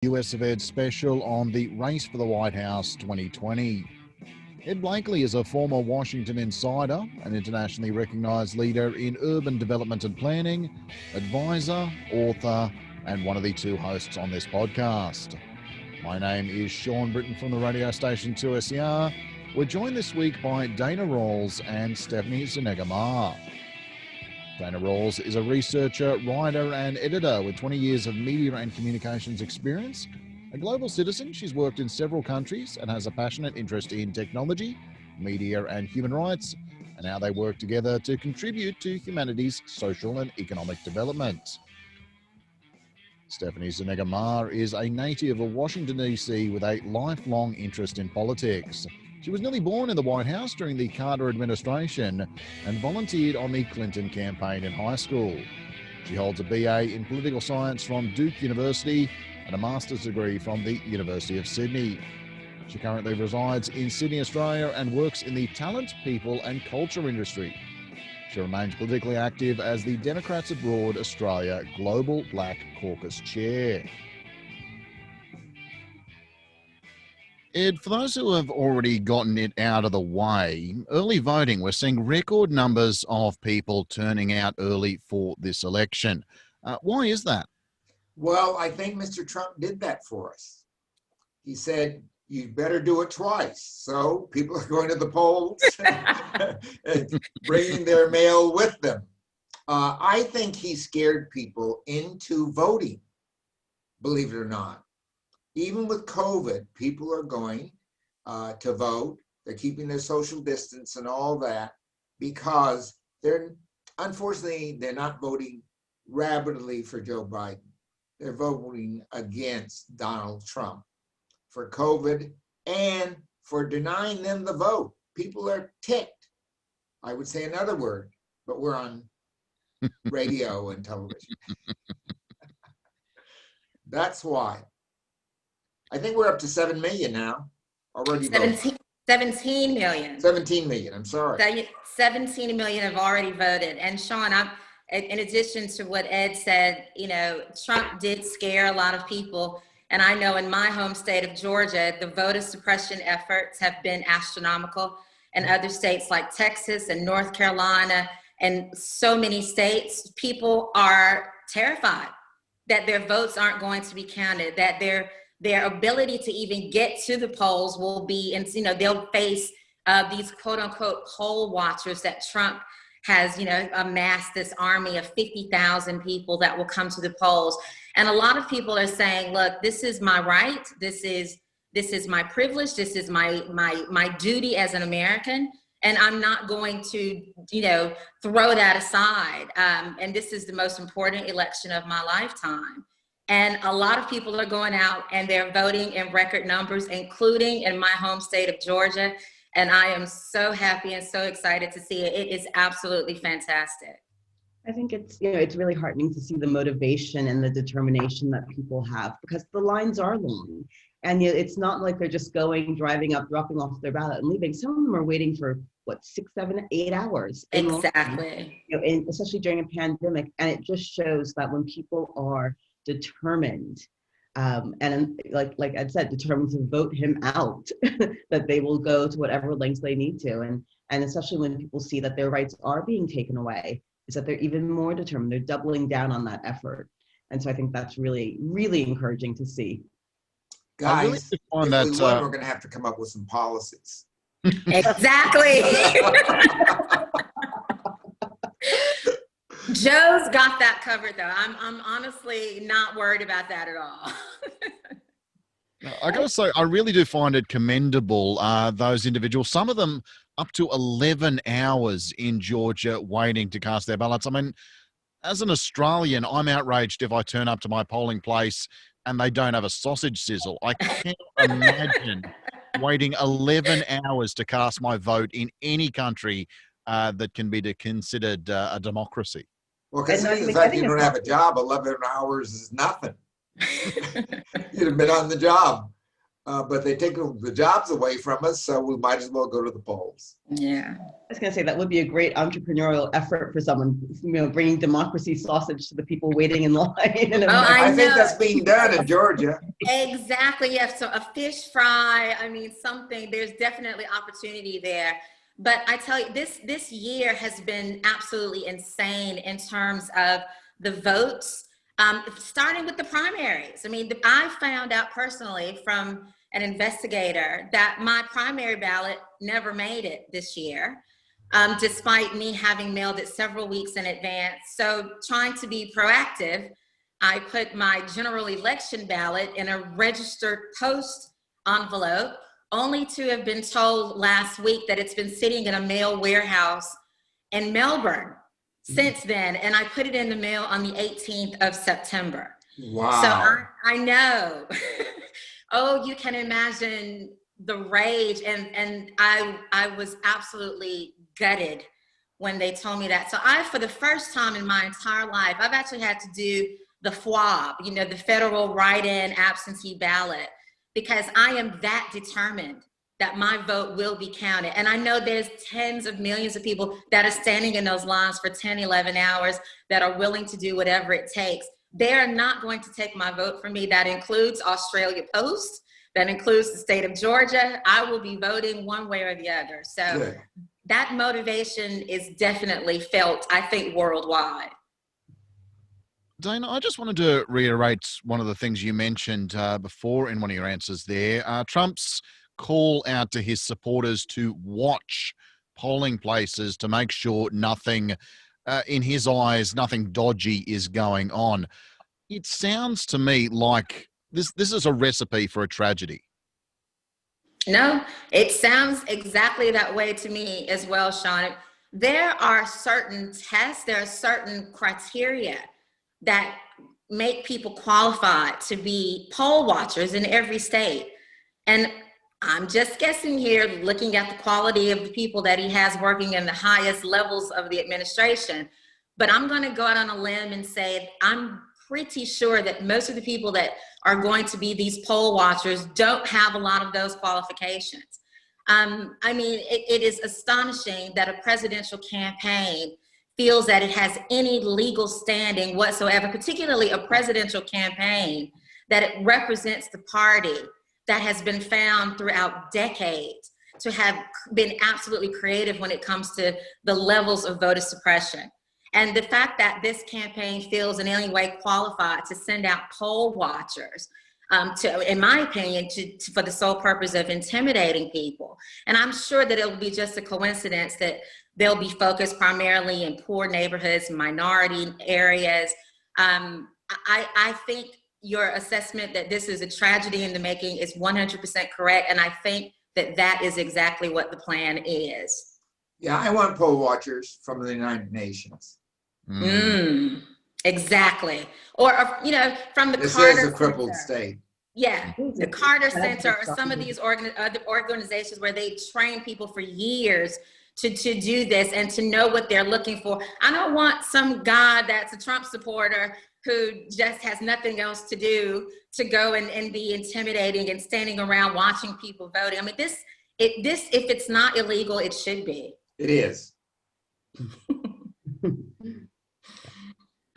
US of Ed special on the Race for the White House 2020. Ed Blakely is a former Washington insider, an internationally recognised leader in urban development and planning, advisor, author, and one of the two hosts on this podcast. My name is Sean Britton from the radio station 2SER. We're joined this week by Dana Rawls and Stephanie Zuniga-Maher. Dana Rawls is a researcher, writer and editor with 20 years of media and communications experience. A global citizen, she's worked in several countries and has a passionate interest in technology, media and human rights, and how they work together to contribute to humanity's social and economic development. Stephanie Zuniga-Maher is a native of Washington, D.C. with a lifelong interest in politics. She was nearly born in the White House during the Carter administration and volunteered on the Clinton campaign in high school. She holds a BA in political science from Duke University and a master's degree from the University of Sydney. She currently resides in Sydney, Australia, and works in the talent, people and culture industry. She remains politically active as the Democrats Abroad Australia Global Black Caucus Chair. Ed, for those who have already gotten it out of the way, early voting, we're seeing record numbers of people turning out early for this election. Why is that? Well, I think Mr. Trump did that for us. He said, you better do it twice. So people are going to the polls and bringing their mail with them. I think he scared people into voting, believe it or not. Even with COVID, people are going to vote. They're keeping their social distance and all that because unfortunately, they're not voting rapidly for Joe Biden. They're voting against Donald Trump for COVID and for denying them the vote. People are ticked. I would say another word, but we're on radio and television. That's why. I think we're up to 7 million now already. 17 million. 17 million, I'm sorry. 17 million have already voted. And Sean, in addition to what Ed said, Trump did scare a lot of people. And I know in my home state of Georgia, the voter suppression efforts have been astronomical. And other states like Texas and North Carolina and so many states, people are terrified that their votes aren't going to be counted, that their ability to even get to the polls will be, and they'll face these quote unquote poll watchers that Trump has, amassed this army of 50,000 people that will come to the polls. And a lot of people are saying, look, this is my right. This is my privilege. This is my duty as an American. And I'm not going to, throw that aside. And this is the most important election of my lifetime. And a lot of people are going out and they're voting in record numbers, including in my home state of Georgia. And I am so happy and so excited to see it. It is absolutely fantastic. I think it's really heartening to see the motivation and the determination that people have, because the lines are long. And it's not like they're just driving up, dropping off their ballot and leaving. Some of them are waiting for 6, 7, 8 hours. Exactly. And especially during a pandemic. And it just shows that when people are determined, and like Ed said, determined to vote him out, that they will go to whatever lengths they need to. And especially when people see that their rights are being taken away, is that they're even more determined. They're doubling down on that effort. And so I think that's really, really encouraging to see. Guys, if we won, we're going to have to come up with some policies. Exactly. Joe's got that covered, though. I'm honestly not worried about that at all. I got to say, I really do find it commendable, those individuals, some of them up to 11 hours in Georgia waiting to cast their ballots. I mean, as an Australian, I'm outraged if I turn up to my polling place and they don't have a sausage sizzle. I can't imagine waiting 11 hours to cast my vote in any country that can be considered a democracy. Well, considering the fact you don't have a job, 11 hours is nothing. You'd have been on the job. but they take the jobs away from us, so we might as well go to the polls. Yeah. I was going to say that would be a great entrepreneurial effort for someone, bringing democracy sausage to the people waiting in line. I think that's being done in Georgia. Exactly. Yes. So a fish fry. I mean, something. There's definitely opportunity there. But I tell you, this year has been absolutely insane in terms of the votes. Starting with the primaries. I mean, I found out personally from an investigator that my primary ballot never made it this year, despite me having mailed it several weeks in advance. So trying to be proactive, I put my general election ballot in a registered post envelope, only to have been told last week that it's been sitting in a mail warehouse in Melbourne since then, and I put it in the mail on the 18th of September. Wow. So I know. Oh, you can imagine the rage, and I was absolutely gutted when they told me that. So for the first time in my entire life, I've actually had to do the FWAB, the federal write-in absentee ballot, because I am that determined that my vote will be counted. And I know there's tens of millions of people that are standing in those lines for 10, 11 hours that are willing to do whatever it takes. They're not going to take my vote from me. That includes Australia Post. That includes the state of Georgia. I will be voting one way or the other. So Good. That motivation is definitely felt, I think, worldwide. Dana, I just wanted to reiterate one of the things you mentioned before in one of your answers there. Trump's call out to his supporters to watch polling places to make sure nothing, in his eyes, nothing dodgy is going on. It sounds to me like this is a recipe for a tragedy. No, it sounds exactly that way to me as well, Sean. There are certain tests, there are certain criteria that make people qualified to be poll watchers in every state. And I'm just guessing here, looking at the quality of the people that he has working in the highest levels of the administration. But I'm going to go out on a limb and say I'm pretty sure that most of the people that are going to be these poll watchers don't have a lot of those qualifications. I mean, it is astonishing that a presidential campaign feels that it has any legal standing whatsoever, particularly a presidential campaign, that it represents the party that has been found throughout decades to have been absolutely creative when it comes to the levels of voter suppression. And the fact that this campaign feels in any way qualified to send out poll watchers, in my opinion, for the sole purpose of intimidating people. And I'm sure that it'll be just a coincidence that they'll be focused primarily in poor neighborhoods, minority areas. I think your assessment that this is a tragedy in the making is 100% correct. And I think that is exactly what the plan is. Yeah, I want poll watchers from the United Nations. Exactly. Or from the This Carter is a crippled Center. state. Yeah, the Carter Center or some of these other organizations where they train people for years to do this and to know what they're looking for. I don't want some guy that's a Trump supporter who just has nothing else to do to go and be intimidating and standing around watching people voting. I mean, this if it's not illegal, it should be. It is.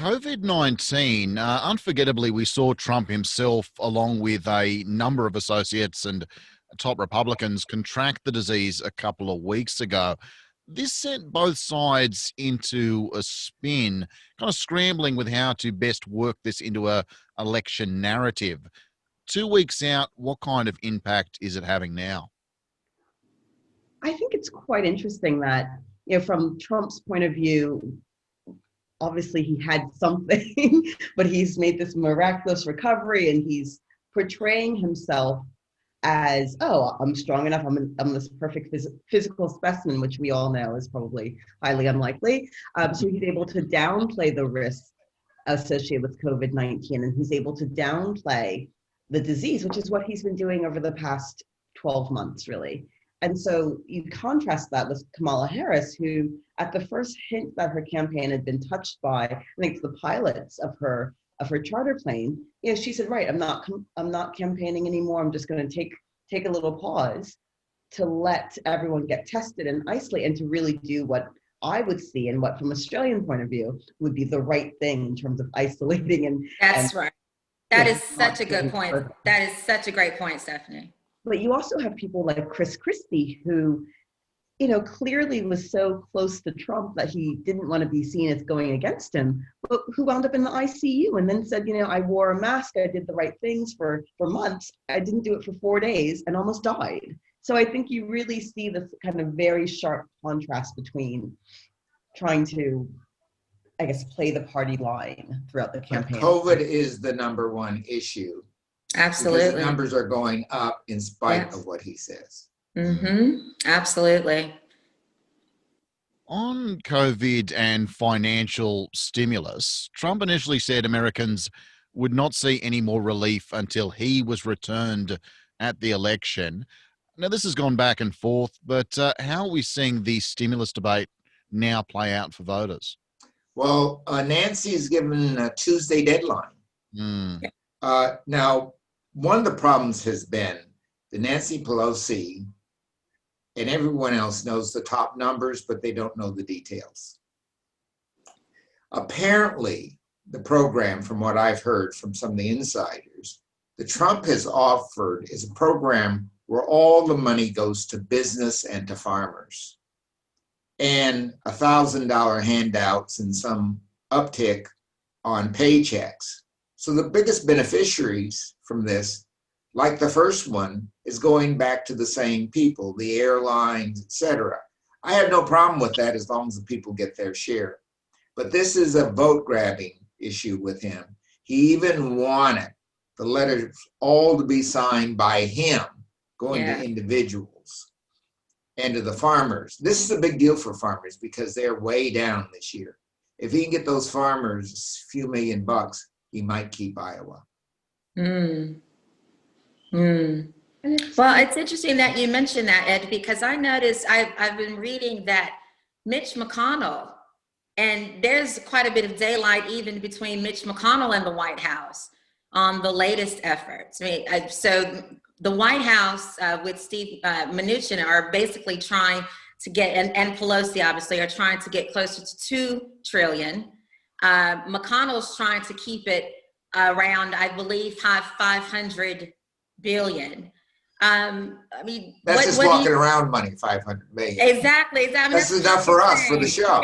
COVID-19, unforgettably, we saw Trump himself, along with a number of associates and top Republicans, contract the disease a couple of weeks ago. This sent both sides into a spin, kind of scrambling with how to best work this into a election narrative. 2 weeks out, what kind of impact is it having now? I think it's quite interesting that, from Trump's point of view, obviously he had something, but he's made this miraculous recovery and he's portraying himself as, oh, I'm strong enough, I'm this perfect physical specimen, which we all know is probably highly unlikely. So he's able to downplay the risks associated with COVID-19, and he's able to downplay the disease, which is what he's been doing over the past 12 months, really. And so you contrast that with Kamala Harris, who at the first hint that her campaign had been touched by, I think, the pilots of her charter plane, she said, right, I'm not campaigning anymore. I'm just going to take take a little pause to let everyone get tested and isolate, and to really do what I would see, and what from Australian point of view would be the right thing in terms of isolating and That's right. That yeah, is such a good point. That is such a great point, Stephanie. But you also have people like Chris Christie, who, clearly was so close to Trump that he didn't want to be seen as going against him, but who wound up in the ICU and then said, I wore a mask, I did the right things for months, I didn't do it for 4 days and almost died. So I think you really see this kind of very sharp contrast between trying to, I guess, play the party line throughout the But campaign. COVID is the number one issue. Because Absolutely. the numbers are going up in spite of what he says. Absolutely. On COVID and financial stimulus, Trump initially said Americans would not see any more relief until he was returned at the election. Now, this has gone back and forth, but how are we seeing the stimulus debate now play out for voters? Well, Nancy is given a Tuesday deadline. Now, one of the problems has been that Nancy Pelosi and everyone else knows the top numbers, but they don't know the details. Apparently, the program, from what I've heard from some of the insiders, that Trump has offered is a program where all the money goes to business and to farmers, and $1,000 handouts and some uptick on paychecks. So the biggest beneficiaries from this, like the first one, is going back to the same people, the airlines, etc. I have no problem with that as long as the people get their share. But this is a vote grabbing issue with him. He even wanted the letters all to be signed by him, going to individuals and to the farmers. This is a big deal for farmers because they're way down this year. If he can get those farmers a few $1 million, he might keep Iowa. Well, it's interesting that you mentioned that, Ed, because I noticed I've been reading that Mitch McConnell, and there's quite a bit of daylight even between Mitch McConnell and the White House on the latest efforts. So the White House with Steve Mnuchin are basically trying to get, and Pelosi obviously are trying to get closer to $2 trillion. McConnell's trying to keep it around, I believe, 500 billion. That's just walking around money, 500 million. Exactly. That's enough for us for the show.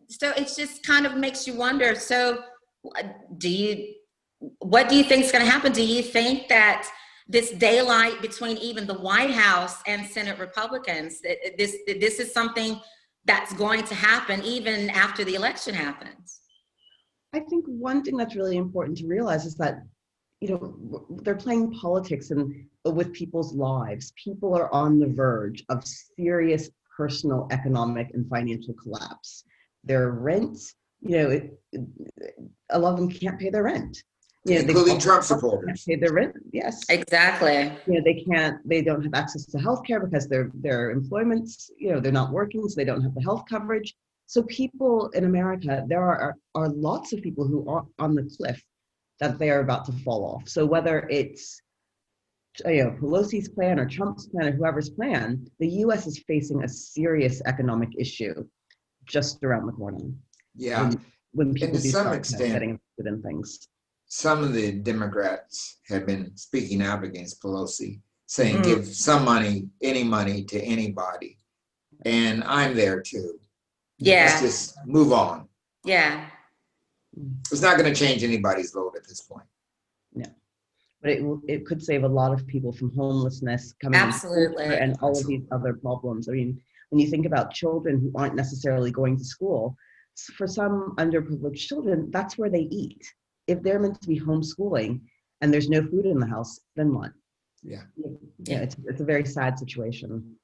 So it just kind of makes you wonder. So what do you think is going to happen? Do you think that this daylight between even the White House and Senate Republicans, this is something that's going to happen even after the election happens? I think one thing that's really important to realize is that, they're playing politics and with people's lives. People are on the verge of serious personal, economic, and financial collapse. Their rents, a lot of them can't pay their rent. Including Trump supporters. Can't pay their rent. Yes, exactly. They don't have access to healthcare because their employments, they're not working, so they don't have the health coverage. So people in America, there are lots of people who are on the cliff that they are about to fall off. So whether it's Pelosi's plan or Trump's plan or whoever's plan, the U.S. is facing a serious economic issue just around the corner. Yeah, when people and to some start extent, getting interested in things. Some of the Democrats have been speaking out against Pelosi, saying give some money, any money to anybody. And I'm there too. Yeah. Let's just move on. Yeah. It's not going to change anybody's vote at this point. No, but it could save a lot of people from homelessness, coming Absolutely. and all of these other problems. I mean, when you think about children who aren't necessarily going to school, for some underprivileged children, that's where they eat. If they're meant to be homeschooling and there's no food in the house, then what? Yeah. It's a very sad situation.